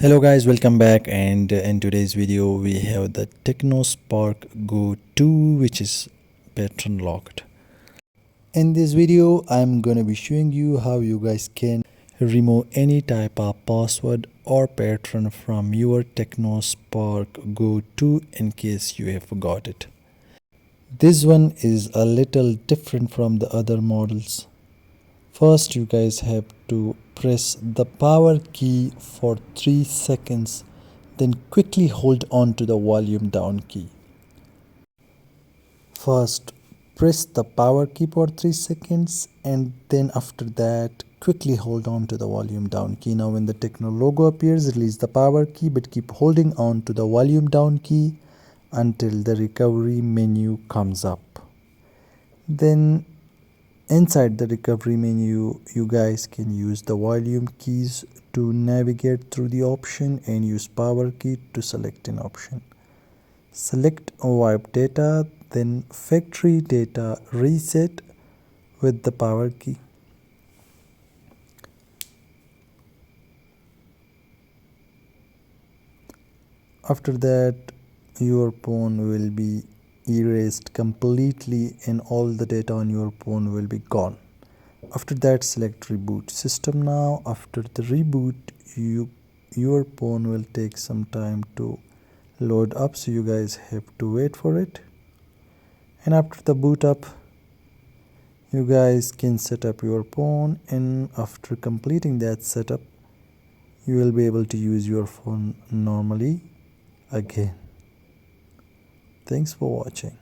Hello guys, welcome back, and in today's video we have the Tecno Spark Go 2, which is pattern locked. In this video I'm gonna be showing you how you guys can remove any type of password or pattern from your Tecno Spark Go 2 in case you have forgot it. This one is a little different from the other models. First, you guys have to press the power key for 3 seconds, then quickly hold on to the volume down key. First, press the power key for 3 seconds, and then after that, quickly hold on to the volume down key. Now, when the Tecno logo appears, release the power key, but keep holding on to the volume down key until the recovery menu comes up. Then inside the recovery menu, you guys can use the volume keys to navigate through the option and use power key to select an option. Select wipe data, then factory data reset with the power key. After that, your phone will be erased completely and all the data on your phone will be gone. After that, select reboot system. Now after the reboot, your phone will take some time to load up, so you guys have to wait for it. And after the boot up, you guys can set up your phone, and after completing that setup, you will be able to use your phone normally again. Thanks for watching.